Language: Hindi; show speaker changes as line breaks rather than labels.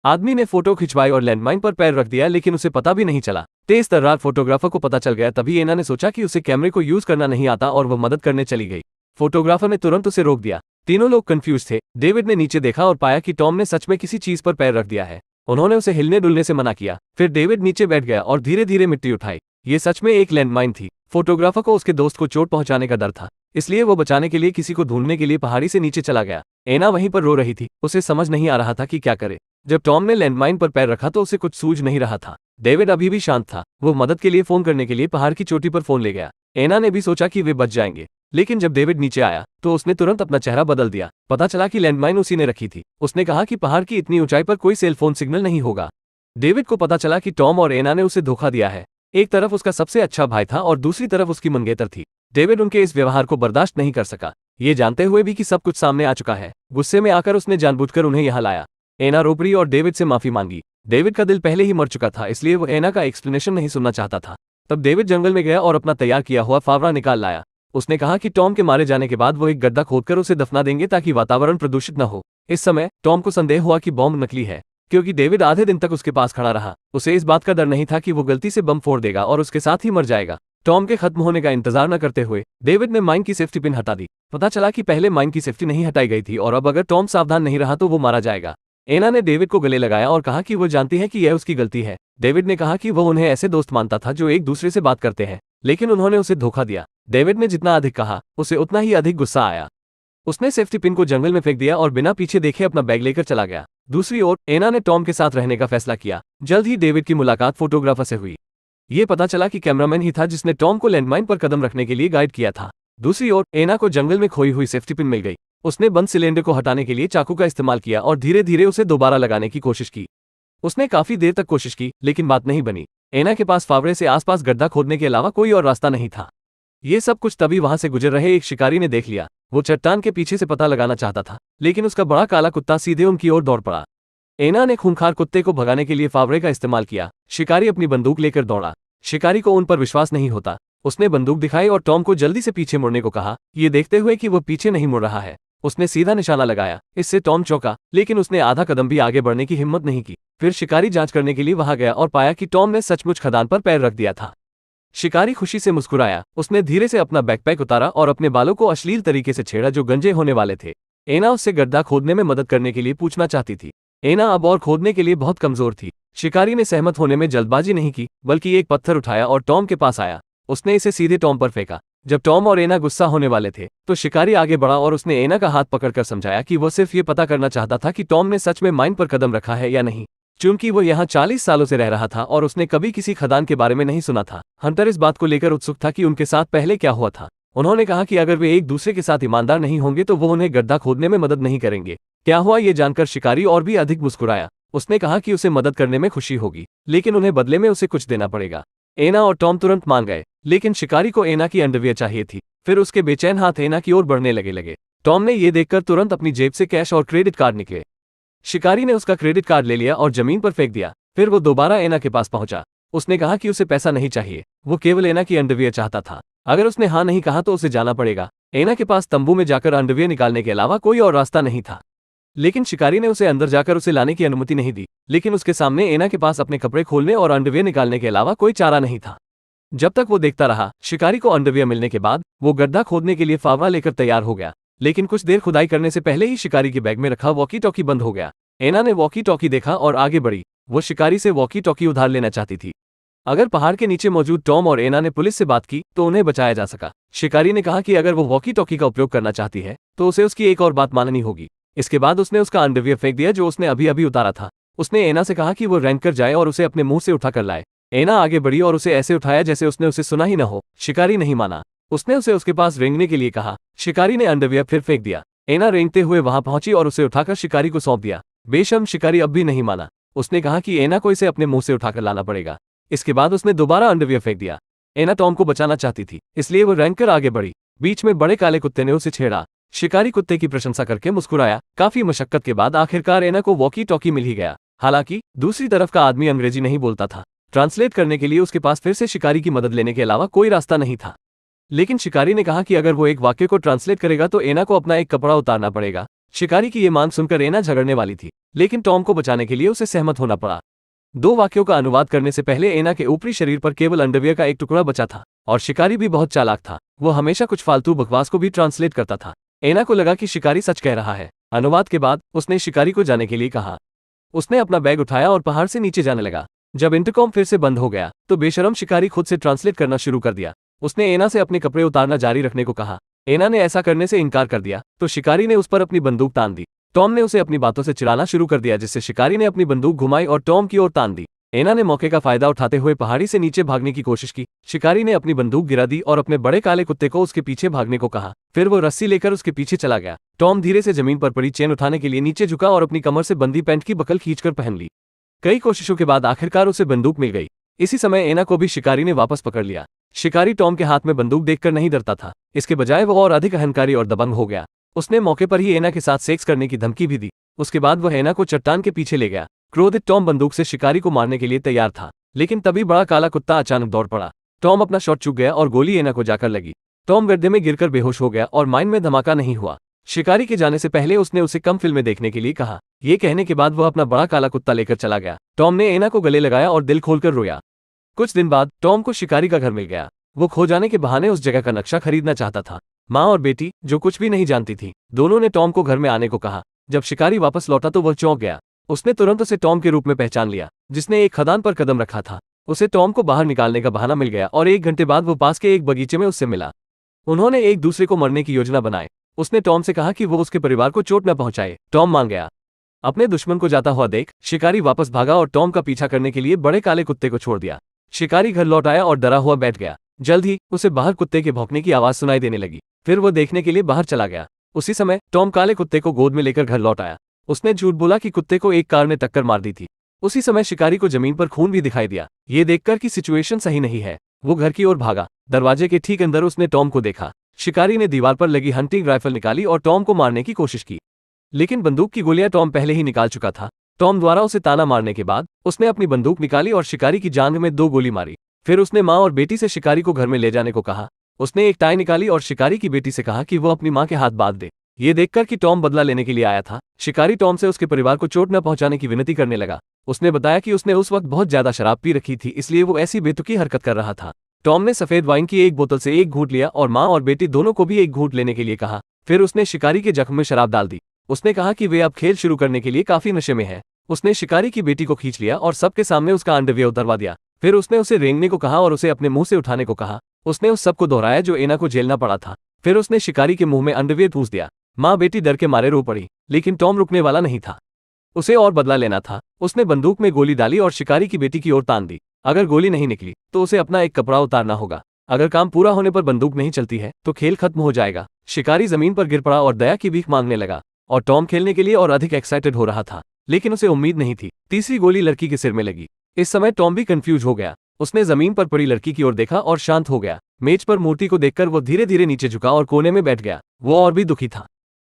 आदमी ने फोटो खिंचवाई और लैंडमाइन पर पैर रख दिया, लेकिन उसे पता भी नहीं चला। तेज तर्रार फोटोग्राफर को पता चल गया। तभी एना ने सोचा कि उसे कैमरे को यूज करना नहीं आता और वह मदद करने चली गई। फोटोग्राफर ने तुरंत उसे रोक दिया। तीनों लोग कंफ्यूज थे। डेविड ने नीचे देखा और पाया कि टॉम ने सच में किसी चीज पर पैर रख दिया है। उन्होंने उसे हिलने डुलने से मना किया। फिर डेविड नीचे बैठ गया और धीरे धीरे मिट्टी उठाई। ये सच में एक लैंडमाइन थी। फोटोग्राफर को उसके दोस्त को चोट पहुंचाने का डर था, इसलिए वो बचाने के लिए किसी को ढूंढने के लिए पहाड़ी से नीचे चला गया। एना वहीं पर रो रही थी। उसे समझ नहीं आ रहा था कि क्या करे। जब टॉम ने लैंडमाइन पर पैर रखा तो उसे कुछ सूझ नहीं रहा था। डेविड अभी भी शांत था। वो मदद के लिए फोन करने के लिए पहाड़ की चोटी पर फोन ले गया। एना ने भी सोचा कि वे बच जाएंगे, लेकिन जब डेविड नीचे आया तो उसने तुरंत अपना चेहरा बदल दिया। पता चला कि लैंडमाइन उसी ने रखी थी। उसने कहा कि पहाड़ की इतनी ऊंचाई पर कोई सेल फोन सिग्नल नहीं होगा। डेविड को पता चला कि टॉम और एना ने उसे धोखा दिया है। एक तरफ उसका सबसे अच्छा भाई था और दूसरी तरफ उसकी मंगेतर थी। डेविड उनके इस व्यवहार को बर्दाश्त नहीं कर सका, ये जानते हुए भी कि सब कुछ सामने आ चुका है। गुस्से में आकर उसने जानबूझकर उन्हें यहाँ लाया। एना रो पड़ी और डेविड से माफी मांगी। डेविड का दिल पहले ही मर चुका था, इसलिए वो एना का एक्सप्लेनेशन नहीं सुनना चाहता था। तब डेविड जंगल में गया और अपना तैयार किया हुआ फावड़ा निकाल लाया। उसने कहा कि टॉम के मारे जाने के बाद वो एक गड्ढा खोदकर उसे दफना देंगे ताकि वातावरण प्रदूषित न हो। इस समय टॉम को संदेह हुआ कि बॉम्ब नकली है, क्योंकि डेविड आधे दिन तक उसके पास खड़ा रहा। उसे इस बात का डर नहीं था कि वो गलती से बम फोड़ देगा और उसके साथ ही मर जाएगा। टॉम के खत्म होने का इंतजार न करते हुए डेविड ने माइन की सेफ्टी पिन हटा दी। पता चला कि पहले माइन की सेफ्टी नहीं हटाई गई थी और अब अगर टॉम सावधान नहीं रहा तो वो मारा जाएगा। एना ने डेविड को गले लगाया और कहा कि वो जानती है कि यह उसकी गलती है। डेविड ने कहा कि वो उन्हें ऐसे दोस्त मानता था जो एक दूसरे से बात करते हैं, लेकिन उन्होंने उसे धोखा दिया। डेविड ने जितना अधिक कहा उसे उतना ही अधिक गुस्सा आया। उसने सेफ्टी पिन को जंगल में फेंक दिया और बिना पीछे देखे अपना बैग लेकर चला गया। दूसरी ओर एना ने टॉम के साथ रहने का फैसला किया। जल्द ही डेविड की मुलाकात फोटोग्राफर से हुई। ये पता चला कि कैमरामैन ही था जिसने टॉम को लैंडमाइन पर कदम रखने के लिए गाइड किया था। दूसरी ओर एना को जंगल में खोई हुई सेफ्टी पिन मिल गई। उसने बंद सिलेंडर को हटाने के लिए चाकू का इस्तेमाल किया और धीरे धीरे उसे दोबारा लगाने की कोशिश की। उसने काफी देर तक कोशिश की, लेकिन बात नहीं बनी। एना के पास फावड़े से आसपास गड्ढा खोदने के अलावा कोई और रास्ता नहीं था। ये सब कुछ तभी वहां से गुजर रहे एक शिकारी ने देख लिया। वो चट्टान के पीछे से पता लगाना चाहता था, लेकिन उसका बड़ा काला कुत्ता सीधे उनकी ओर दौड़ पड़ा। एना ने खूंखार कुत्ते को भगाने के लिए फावड़े का इस्तेमाल किया। शिकारी अपनी बंदूक लेकर दौड़ा। शिकारी को उन पर विश्वास नहीं होता। उसने बंदूक दिखाई और टॉम को जल्दी से पीछे मुड़ने को कहा, ये देखते हुए कि वो पीछे नहीं मुड़ रहा है। उसने सीधा निशाना लगाया। इससे टॉम चौंका, लेकिन उसने आधा कदम भी आगे बढ़ने की हिम्मत नहीं की। फिर शिकारी जांच करने के लिए वहां गया और पाया कि टॉम ने सचमुच खदान पर पैर रख दिया था। शिकारी खुशी से मुस्कुराया। उसने धीरे से अपना बैकपैक उतारा और अपने बालों को अश्लील तरीके से छेड़ा जो गंजे होने वाले थे। एना उससे गड्ढा खोदने में मदद करने के लिए पूछना चाहती थी। एना अब और खोदने के लिए बहुत कमजोर थी। शिकारी ने सहमत होने में जल्दबाजी नहीं की, बल्कि एक पत्थर उठाया और टॉम के पास आया। उसने इसे सीधे टॉम पर फेंका। जब टॉम और एना गुस्सा होने वाले थे तो शिकारी आगे बढ़ा और उसने एना का हाथ पकड़कर समझाया कि वो सिर्फ ये पता करना चाहता था कि टॉम ने सच में माइन पर कदम रखा है या नहीं। चूंकि वो यहाँ 40 सालों से रह रहा था और उसने कभी किसी खदान के बारे में नहीं सुना था, हंटर इस बात को लेकर उत्सुक था कि उनके साथ पहले क्या हुआ था। उन्होंने कहा कि अगर वे एक दूसरे के साथ ईमानदार नहीं होंगे तो वो उन्हें गड्ढा खोदने में मदद नहीं करेंगे। क्या हुआ ये जानकर शिकारी और भी अधिक मुस्कुराया। उसने कहा कि उसे मदद करने में खुशी होगी, लेकिन उन्हें बदले में उसे कुछ देना पड़ेगा। एना और टॉम तुरंत मान गए, लेकिन शिकारी को एना की अंडरवियर चाहिए थी। फिर उसके बेचैन हाथ एना की ओर बढ़ने लगे। टॉम ने ये देखकर तुरंत अपनी जेब से कैश और क्रेडिट कार्ड निकले। शिकारी ने उसका क्रेडिट कार्ड ले लिया और जमीन पर फेंक दिया। फिर वो दोबारा एना के पास पहुंचा। उसने कहा कि उसे पैसा नहीं चाहिए, वो केवल एना की अंडरवियर चाहता था। अगर उसने हाँ नहीं कहा तो उसे जाना पड़ेगा। एना के पास तंबू में जाकर अंडरवियर निकालने के अलावा कोई और रास्ता नहीं था। लेकिन शिकारी ने उसे अंदर जाकर उसे लाने की अनुमति नहीं दी, लेकिन उसके सामने एना के पास अपने कपड़े खोलने और अंडरवियर निकालने के अलावा कोई चारा नहीं था। जब तक वो देखता रहा, शिकारी को अंडरवियर मिलने के बाद वो गड्ढा खोदने के लिए फावड़ा लेकर तैयार हो गया। लेकिन कुछ देर खुदाई करने से पहले ही शिकारी के बैग में रखा वॉकी टॉकी बंद हो गया। एना ने वॉकी टॉकी देखा और आगे बढ़ी। वो शिकारी से वॉकी टॉकी उधार लेना चाहती थी। अगर पहाड़ के नीचे मौजूद टॉम और एना ने पुलिस से बात की तो उन्हें बचाया जा सका। शिकारी ने कहा कि अगर वो वॉकी टॉकी का उपयोग करना चाहती है तो उसे उसकी एक और बात माननी होगी। इसके बाद उसने उसका अंडरवियर फेंक दिया जो उसने अभी अभी उतारा था। उसने एना से कहा कि वो रेंग कर जाए और उसे अपने मुंह से उठा कर लाए। एना आगे बढ़ी और उसे ऐसे उठाया जैसे उसने उसे सुना ही न हो। शिकारी नहीं माना। उसने उसे उसके पास रेंगने के लिए कहा। शिकारी ने अंडरवियर फिर फेंक दिया। एना रेंगते हुए वहां पहुंची और उसे उठाकर शिकारी को सौंप दिया। बेशर्म शिकारी अब भी नहीं माना। उसने कहा कि एना को इसे अपने मुंह से उठाकर लाना पड़ेगा। इसके बाद उसने दोबारा अंडरवियर फेंक दिया। एना टॉम को बचाना चाहती थी, इसलिए वो रेंग कर आगे बढ़ी। बीच में बड़े काले कुत्ते ने उसे छेड़ा। शिकारी कुत्ते की प्रशंसा करके मुस्कुराया। काफी मशक्कत के बाद आखिरकार एना को वॉकी टॉकी मिल ही गया। हालांकि दूसरी तरफ का आदमी अंग्रेजी नहीं बोलता था। ट्रांसलेट करने के लिए उसके पास फिर से शिकारी की मदद लेने के अलावा कोई रास्ता नहीं था। लेकिन शिकारी ने कहा कि अगर वो एक वाक्य को ट्रांसलेट करेगा तो एना को अपना एक कपड़ा उतारना पड़ेगा। शिकारी की ये मांग सुनकर एना झगड़ने वाली थी, लेकिन टॉम को बचाने के लिए उसे सहमत होना पड़ा। दो वाक्यों का अनुवाद करने से पहले एना के ऊपरी शरीर पर केवल अंडरवियर का एक टुकड़ा बचा था, और शिकारी भी बहुत चालाक था। वो हमेशा कुछ फालतू बकवास को भी ट्रांसलेट करता था। एना को लगा कि शिकारी सच कह रहा है। अनुवाद के बाद उसने शिकारी को जाने के लिए कहा। उसने अपना बैग उठाया और पहाड़ से नीचे जाने लगा। जब इंटरकॉम फिर से बंद हो गया तो बेशरम शिकारी खुद से ट्रांसलेट करना शुरू कर दिया। उसने एना से अपने कपड़े उतारना जारी रखने को कहा। एना ने ऐसा करने से इनकार कर दिया तो शिकारी ने उस पर अपनी बंदूक तान दी। टॉम ने उसे अपनी बातों से चिढ़ाना शुरू कर दिया, जिससे शिकारी ने अपनी बंदूक घुमाई और टॉम की ओर तान दी। एना ने मौके का फायदा उठाते हुए पहाड़ी से नीचे भागने की कोशिश की। शिकारी ने अपनी बंदूक गिरा दी और अपने बड़े काले कुत्ते को उसके पीछे भागने को कहा। फिर वो रस्सी लेकर उसके पीछे चला गया। टॉम धीरे से जमीन पर पड़ी चेन उठाने के लिए नीचे झुका और अपनी कमर से बंदी पैंट की बकल खींचकर पहन ली। कई कोशिशों के बाद आखिरकार उसे बंदूक मिल गई। इसी समय एना को भी शिकारी ने वापस पकड़ लिया। शिकारी टॉम के हाथ में बंदूक देखकर नहीं डरता था, इसके बजाय वो और अधिक अहंकारी और दबंग हो गया। उसने मौके पर ही एना के साथ सेक्स करने की धमकी भी दी। उसके बाद वह एना को चट्टान के पीछे ले गया। क्रोधित टॉम बंदूक से शिकारी को मारने के लिए तैयार था, लेकिन तभी बड़ा काला कुत्ता अचानक दौड़ पड़ा। टॉम अपना शॉट चूक गया और गोली एना को जाकर लगी। टॉम गड्ढे में गिरकर बेहोश हो गया और माइन में धमाका नहीं हुआ। शिकारी के जाने से पहले उसने उसे कम फिल्में देखने के लिए कहा। ये कहने के बाद वह अपना बड़ा काला कुत्ता लेकर चला गया। टॉम ने एना को गले लगाया और दिल खोलकर रोया। कुछ दिन बाद टॉम को शिकारी का घर मिल गया। वो खो जाने के बहाने उस जगह का नक्शा खरीदना चाहता था। माँ और बेटी, जो कुछ भी नहीं जानती थी, दोनों ने टॉम को घर में आने को कहा। जब शिकारी वापस लौटा तो वह चौंक गया। उसने तुरंत उसे टॉम के रूप में पहचान लिया, जिसने एक खदान पर कदम रखा था। उसे टॉम को बाहर निकालने का बहाना मिल गया और 1 घंटे बाद वो पास के एक बगीचे में उससे मिला। उन्होंने एक दूसरे को मरने की योजना बनाई। उसने टॉम से कहा कि वो उसके परिवार को चोट न पहुंचाए। टॉम मान गया। अपने दुश्मन को जाता हुआ देख शिकारी वापस भागा और टॉम का पीछा करने के लिए बड़े काले कुत्ते को छोड़ दिया। शिकारी घर लौट आया और डरा हुआ बैठ गया। जल्द ही उसे बाहर कुत्ते के भौंकने की आवाज सुनाई देने लगी। फिर वो देखने के लिए बाहर चला गया। उसी समय टॉम काले कुत्ते को गोद में लेकर घर लौट आया। उसने झूठ बोला कि कुत्ते को एक कार ने टक्कर मार दी थी। उसी समय शिकारी को जमीन पर खून भी दिखाई दिया। ये देखकर कि सिचुएशन सही नहीं है, वो घर की ओर भागा। दरवाजे के ठीक अंदर उसने टॉम को देखा। शिकारी ने दीवार पर लगी हंटिंग राइफल निकाली और टॉम को मारने की कोशिश की, लेकिन बंदूक की गोलियां टॉम पहले ही निकाल चुका था। टॉम द्वारा उसे ताना मारने के बाद उसने अपनी बंदूक निकाली और शिकारी की जांघ में 2 गोली मारी। फिर उसने माँ और बेटी से शिकारी को घर में ले जाने को कहा। उसने एक टाई निकाली और शिकारी की बेटी से कहा कि वो अपनी माँ के हाथ बांध दे। ये देखकर कि टॉम बदला लेने के लिए आया था, शिकारी टॉम से उसके परिवार को चोट न पहुंचाने की विनती करने लगा। उसने बताया कि उसने उस वक्त बहुत ज्यादा शराब पी रखी थी, इसलिए वो ऐसी बेतुकी हरकत कर रहा था। टॉम ने सफेद वाइन की एक बोतल से एक घूंट लिया और माँ और बेटी दोनों को भी एक घूंट लेने के लिए कहा। फिर उसने शिकारी के जख्म में शराब डाल दी। उसने कहा कि वे अब खेल शुरू करने के लिए काफी नशे में है। उसने शिकारी की बेटी को खींच लिया और सबके सामने उसका अंडरवियर उतरवा दिया। फिर उसने उसे रेंगने को कहा और उसे अपने मुंह से उठाने को कहा। उसने उस सब को दोहराया जो एना को झेलना पड़ा था। फिर उसने शिकारी के मुंह में अंडरवियर ठूंस दिया। माँ बेटी डर के मारे रो पड़ी, लेकिन टॉम रुकने वाला नहीं था। उसे और बदला लेना था। उसने बंदूक में गोली डाली और शिकारी की बेटी की ओर तान दी। अगर गोली नहीं निकली तो उसे अपना एक कपड़ा उतारना होगा। अगर काम पूरा होने पर बंदूक नहीं चलती है तो खेल खत्म हो जाएगा। शिकारी जमीन पर गिर पड़ा और दया की भीख मांगने लगा, और टॉम खेलने के लिए और अधिक एक्साइटेड हो रहा था, लेकिन उसे उम्मीद नहीं थी। तीसरी गोली लड़की के सिर में लगी। इस समय टॉम भी कंफ्यूज हो गया। उसने जमीन पर पड़ी लड़की की ओर देखा और शांत हो गया। मेज पर मूर्ति को देखकर वो धीरे धीरे नीचे झुका और कोने में बैठ गया। वो और भी दुखी था।